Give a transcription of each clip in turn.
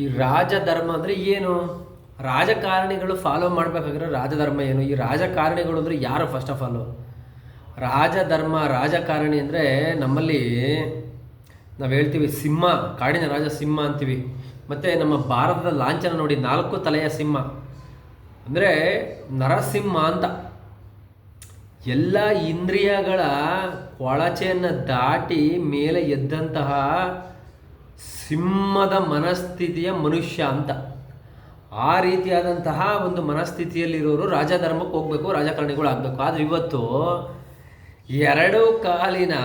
ಈ ರಾಜಧರ್ಮ ಅಂದರೆ ಏನು? ರಾಜಕಾರಣಿಗಳು ಫಾಲೋ ಮಾಡಬೇಕಾಗಿರೋ ರಾಜಧರ್ಮ ಏನು? ಈ ರಾಜಕಾರಣಿಗಳು ಅಂದರೆ ಯಾರು? ಫಸ್ಟ್ ಆಫ್ ಆಲು ರಾಜಧರ್ಮ, ರಾಜಕಾರಣಿ ಅಂದರೆ ನಮ್ಮಲ್ಲಿ ನಾವು ಹೇಳ್ತೀವಿ ಸಿಂಹ, ಕಾಡಿನ ರಾಜ ಸಿಂಹ ಅಂತೀವಿ. ಮತ್ತು ನಮ್ಮ ಭಾರತದ ಲಾಂಛನ ನೋಡಿ, 4 ತಲೆಯ ಸಿಂಹ ಅಂದರೆ ನರಸಿಂಹ ಅಂತ. ಎಲ್ಲ ಇಂದ್ರಿಯಗಳ ಕೊಳಚೆಯನ್ನು ದಾಟಿ ಮೇಲೆ ಎದ್ದಂತಹ ಸಿಂಹದ ಮನಸ್ಥಿತಿಯ ಮನುಷ್ಯ ಅಂತ. ಆ ರೀತಿಯಾದಂತಹ ಒಂದು ಮನಸ್ಥಿತಿಯಲ್ಲಿರೋರು ರಾಜಧರ್ಮಕ್ಕೆ ಹೋಗಬೇಕು, ರಾಜಕಾರಣಿಗಳು ಆಗಬೇಕು. ಆದರೆ ಇವತ್ತು 2 ಕಾಲಿನ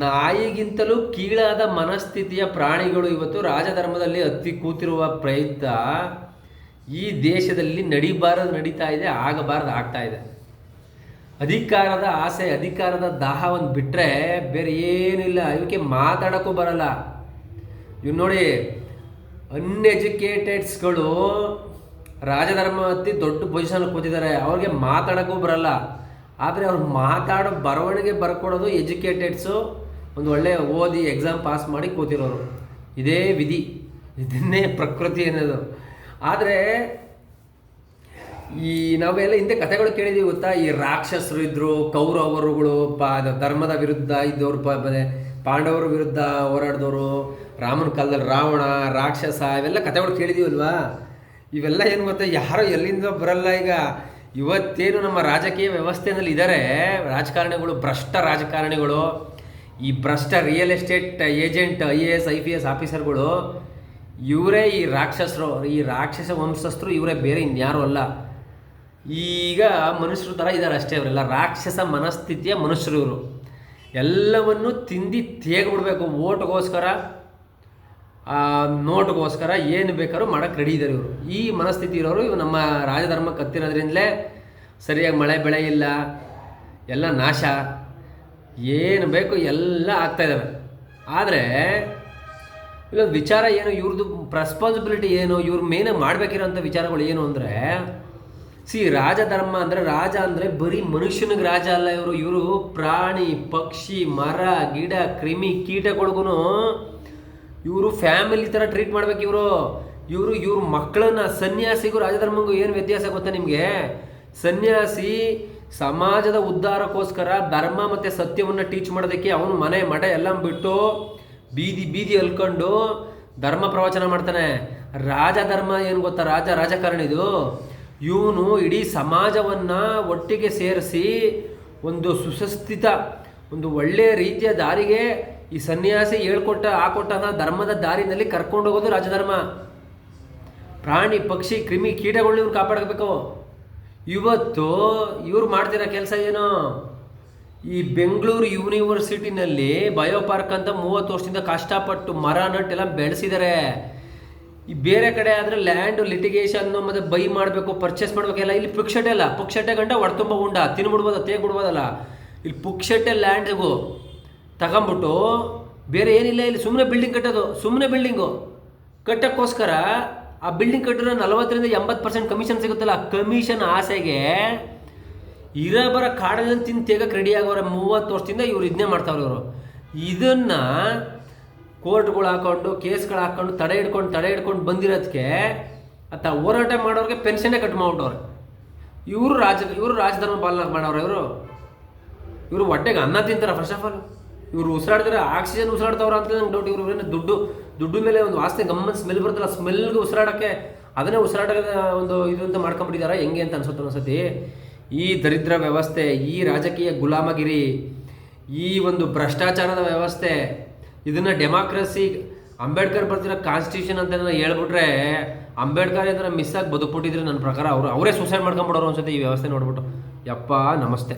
ನಾಯಿಗಿಂತಲೂ ಕೀಳಾದ ಮನಸ್ಥಿತಿಯ ಪ್ರಾಣಿಗಳು ಇವತ್ತು ರಾಜಧರ್ಮದಲ್ಲಿ ಹತ್ತಿ ಕೂತಿರುವ ಪ್ರಯತ್ನ ಈ ದೇಶದಲ್ಲಿ ನಡಿಬಾರದು ನಡೀತಾ ಇದೆ, ಆಗಬಾರದು ಆಗ್ತಾ ಇದೆ. ಅಧಿಕಾರದ ಆಸೆ, ಅಧಿಕಾರದ ದಾಹವನ್ನು ಬಿಟ್ಟರೆ ಬೇರೆ ಏನಿಲ್ಲ. ಇವಕ್ಕೆ ಮಾತಾಡೋಕ್ಕೂ ಬರಲ್ಲ. ಇವು ನೋಡಿ, ಅನ್ಎಜುಕೇಟೆಡ್ಸ್ಗಳು ರಾಜಧರ್ಮ ಹತ್ತಿ ದೊಡ್ಡ ಪೊಸಿಷನ್ ಕೂತಿದ್ದಾರೆ. ಅವ್ರಿಗೆ ಮಾತಾಡೋಕ್ಕೂ ಬರಲ್ಲ. ಆದರೆ ಅವ್ರು ಮಾತಾಡೋ ಬರವಣಿಗೆ ಬರ್ಕೊಡೋದು ಎಜುಕೇಟೆಡ್ಸು, ಒಂದು ಒಳ್ಳೆಯ ಓದಿ ಎಕ್ಸಾಮ್ ಪಾಸ್ ಮಾಡಿ ಕೂತಿರೋರು. ಇದೇ ವಿಧಿ, ಇದನ್ನೇ ಪ್ರಕೃತಿ ಅನ್ನೋದು. ಆದರೆ ಈ ನಾವೆಲ್ಲ ಹಿಂದೆ ಕಥೆಗಳು ಕೇಳಿದ್ದೀವಿ ಗೊತ್ತಾ? ಈ ರಾಕ್ಷಸರು ಇದ್ದರು, ಕೌರವರುಗಳು ಧರ್ಮದ ವಿರುದ್ಧ ಇದ್ದವರು, ಪಾಂಡವರ ವಿರುದ್ಧ ಹೋರಾಡಿದವರು, ರಾಮನ ಕಾಲದಲ್ಲಿ ರಾವಣ, ರಾಕ್ಷಸ, ಇವೆಲ್ಲ ಕಥೆಗಳು ಕೇಳಿದ್ದೀವಲ್ವಾ? ಇವೆಲ್ಲ ಏನು ಗೊತ್ತಾ, ಯಾರೋ ಎಲ್ಲಿಂದ ಬರಲ್ಲ. ಈಗ ಇವತ್ತೇನು ನಮ್ಮ ರಾಜಕೀಯ ವ್ಯವಸ್ಥೆಯಲ್ಲಿ ಇದ್ದಾರೆ ರಾಜಕಾರಣಿಗಳು, ಭ್ರಷ್ಟ ರಾಜಕಾರಣಿಗಳು, ಈ ಭ್ರಷ್ಟ real estate agent, IAS IPS ಆಫೀಸರ್ಗಳು, ಇವರೇ ಈ ರಾಕ್ಷಸರು, ಈ ರಾಕ್ಷಸ ವಂಶಸ್ಥರು ಇವರೇ, ಬೇರೆ ಇನ್ಯಾರು ಅಲ್ಲ. ಈಗ ಮನುಷ್ಯರು ಥರ ಇದ್ದಾರೆ ಅಷ್ಟೇ. ಅವರೆಲ್ಲ ರಾಕ್ಷಸ ಮನಸ್ಥಿತಿಯ ಮನುಷ್ಯರು. ಇವರು ಎಲ್ಲವನ್ನು ತಿಂದು ತೇಗ್ಬಿಡ್ಬೇಕು. ಓಟ್ಗೋಸ್ಕರ, ನೋಟ್ಗೋಸ್ಕರ ಏನು ಬೇಕಾದ್ರೂ ಮಾಡೋಕ್ಕೆ ರೆಡಿ ಇದ್ದಾರೆ ಇವರು. ಈ ಮನಸ್ಥಿತಿ ಇರೋರು ಇವು ನಮ್ಮ ರಾಜಧರ್ಮಕ್ಕೆ ಹತ್ತಿರೋದ್ರಿಂದಲೇ ಸರಿಯಾಗಿ ಮಳೆ ಬೆಳೆ ಇಲ್ಲ, ಎಲ್ಲ ನಾಶ, ಏನು ಬೇಕು ಎಲ್ಲ ಆಗ್ತಾಯಿದ್ದಾವೆ. ಆದರೆ ಇಲ್ಲೊಂದು ವಿಚಾರ ಏನು, ಇವ್ರದ್ದು ರೆಸ್ಪಾನ್ಸಿಬಿಲಿಟಿ ಏನು, ಇವ್ರ ಮೇನಾಗಿ ಮಾಡಬೇಕಿರೋಂಥ ವಿಚಾರಗಳು ಏನು ಅಂದರೆ, ರಾಜಧರ್ಮ ಅಂದರೆ, ರಾಜ ಅಂದರೆ ಬರೀ ಮನುಷ್ಯನಿಗೆ ರಾಜ ಅಲ್ಲ. ಇವರು ಪ್ರಾಣಿ, ಪಕ್ಷಿ, ಮರ, ಗಿಡ, ಕ್ರಿಮಿ, ಕೀಟಗಳಿಗೂ ಇವರು ಫ್ಯಾಮಿಲಿ ಥರ ಟ್ರೀಟ್ ಮಾಡ್ಬೇಕು. ಇವ್ರ ಮಕ್ಕಳನ್ನ, ಸನ್ಯಾಸಿಗೂ ರಾಜಧರ್ಮಗೂ ಏನು ವ್ಯತ್ಯಾಸ ಗೊತ್ತಾ ನಿಮಗೆ? ಸನ್ಯಾಸಿ ಸಮಾಜದ ಉದ್ಧಾರಕ್ಕೋಸ್ಕರ ಧರ್ಮ ಮತ್ತು ಸತ್ಯವನ್ನು ಟೀಚ್ ಮಾಡೋದಕ್ಕೆ ಅವನು ಮನೆ ಮಠ ಎಲ್ಲ ಬಿಟ್ಟು ಬೀದಿ ಅಲ್ಕೊಂಡು ಧರ್ಮ ಪ್ರವಚನ ಮಾಡ್ತಾನೆ. ರಾಜಧರ್ಮ ಏನು ಗೊತ್ತಾ? ರಾಜಕಾರಣಿದು ಇವನು ಇಡೀ ಸಮಾಜವನ್ನು ಒಟ್ಟಿಗೆ ಸೇರಿಸಿ ಒಂದು ಸುಸಸ್ಥಿತ, ಒಂದು ಒಳ್ಳೆಯ ರೀತಿಯ ದಾರಿಗೆ ಈ ಸನ್ಯಾಸಿ ಹಾಕೊಟ್ಟ ಧರ್ಮದ ದಾರಿನಲ್ಲಿ ಕರ್ಕೊಂಡು ಹೋಗೋದು ರಾಜಧರ್ಮ. ಪ್ರಾಣಿ, ಪಕ್ಷಿ, ಕ್ರಿಮಿ, ಕೀಟಗಳನ್ನ ಇವ್ರು ಕಾಪಾಡಬೇಕು. ಇವತ್ತು ಇವ್ರು ಮಾಡ್ತಿರೋ ಕೆಲಸ ಏನು? ಈ ಬೆಂಗಳೂರು ಯೂನಿವರ್ಸಿಟಿನಲ್ಲಿ ಬಯೋ ಪಾರ್ಕ್ ಅಂತ 30 ವರ್ಷದಿಂದ ಕಷ್ಟಪಟ್ಟು ಮರ ನಟ್ಟೆಲ್ಲ ಬೆಳೆಸಿದ್ದಾರೆ. ಈ ಬೇರೆ ಕಡೆ ಆದರೆ ಲ್ಯಾಂಡ್ ಲಿಟಿಗೇಷನ್ನು ಮತ್ತು ಬೈ ಮಾಡಬೇಕು, ಪರ್ಚೇಸ್ ಮಾಡಬೇಕೆಲ್ಲ. ಇಲ್ಲಿ ಪುಕ್ಷಟೆ ಅಲ್ಲ, ಪುಕ್ಷಟೆ ಗಂಟ ಹೊಡ್ತುಂಬ ಉಂಡ ತಿನ್ಬಿಡ್ಬೋದು, ತೇಗ್ಬಿಡ್ಬೋದಲ್ಲ. ಇಲ್ಲಿ ಪುಕ್ಷಟೆ ಲ್ಯಾಂಡ್ಗೂ ತಗೊಂಬಿಟ್ಟು ಬೇರೆ ಏನಿಲ್ಲ. ಇಲ್ಲಿ ಸುಮ್ಮನೆ ಬಿಲ್ಡಿಂಗ್ ಕಟ್ಟೋದು, ಸುಮ್ಮನೆ ಬಿಲ್ಡಿಂಗು ಕಟ್ಟೋಕ್ಕೋಸ್ಕರ ಆ ಬಿಲ್ಡಿಂಗ್ ಕಟ್ಟಿರೋ 40% ಕಮಿಷನ್ ಸಿಗುತ್ತಲ್ಲ, ಕಮಿಷನ್ ಆಸೆಗೆ ಇರಬರ ಕಾಡಲ್ಲಿ ತಿಂದು ತೇಗಕ್ಕೆ ರೆಡಿ ಆಗೋರೆ. 30 ವರ್ಷದಿಂದ ಇವ್ರು ಇದನ್ನೇ ಮಾಡ್ತಾವ್ರೆ. ಇವರು ಇದನ್ನು ಕೋರ್ಟ್ಗಳು ಹಾಕ್ಕೊಂಡು, ಕೇಸ್ಗಳು ಹಾಕ್ಕೊಂಡು, ತಡೆ ಹಿಡ್ಕೊಂಡು ಬಂದಿರೋದಕ್ಕೆ ಹೋರಾಟ ಮಾಡೋರಿಗೆ ಪೆನ್ಷನ್ನೇ ಕಟ್ ಮಾಡ್ಬಿಟ್ಟವ್ರೆ. ಇವರು ರಾಜಧರ್ಮ ಪಾಲನೆ ಮಾಡೋರು. ಇವರು ಹೊಟ್ಟೆಗೆ ಅನ್ನ ತಿಂತಾರೆ. ಫಸ್ಟ್ ಆಫ್ ಆಲ್ ಇವರು ಉಸಿರಾಡ್ತಾರೆ, ಆಕ್ಸಿಜನ್ ಉಸಿರಾಡ್ತವ್ರ ಅಂತ ನಂಗೆ ಡೌಟ್. ಇವರು ದುಡ್ಡು ಮೇಲೆ ಒಂದು ವಾಸನೆ ಗಮ್ಮತ್ ಸ್ಮೆಲ್ ಬರುತ್ತಲ್ಲ, ಸ್ಮೆಲ್ಗೆ ಉಸಿರಾಡೋಕ್ಕೆ ಅದನ್ನೇ ಉಸಿರಾಟದ ಒಂದು ಇದು ಅಂತ ಮಾಡ್ಕೊಂಡ್ಬಿಟ್ಟಿದ್ದಾರೆ. ಹೆಂಗೆ ಅಂತ ಅನ್ಸುತ್ತೆ ಒಂದ್ಸತಿ. ಈ ದರಿದ್ರ ವ್ಯವಸ್ಥೆ, ಈ ರಾಜಕೀಯ ಗುಲಾಮಗಿರಿ, ಈ ಒಂದು ಭ್ರಷ್ಟಾಚಾರದ ವ್ಯವಸ್ಥೆ, ಇದನ್ನು ಡೆಮಾಕ್ರಸಿ, ಅಂಬೇಡ್ಕರ್ ಬರ್ತಿರೋ ಕಾನ್ಸ್ಟಿಟ್ಯೂಷನ್ ಅಂತ ಹೇಳ್ಬಿಟ್ರೆ, ಅಂಬೇಡ್ಕರ್ ಏನಾರ ಮಿಸ್ ಆಗಿ ಬದುಕ್ಬಿಟ್ಟಿದ್ರೆ ನನ್ನ ಪ್ರಕಾರ ಅವರೇ ಸೂಸೈಡ್ ಮಾಡ್ಕೊಂಬಿಡೋರು ಅನ್ಸುತ್ತೆ ಈ ವ್ಯವಸ್ಥೆ ನೋಡ್ಬಿಟ್ಟು. ಯಪ್ಪ ನಮಸ್ತೆ.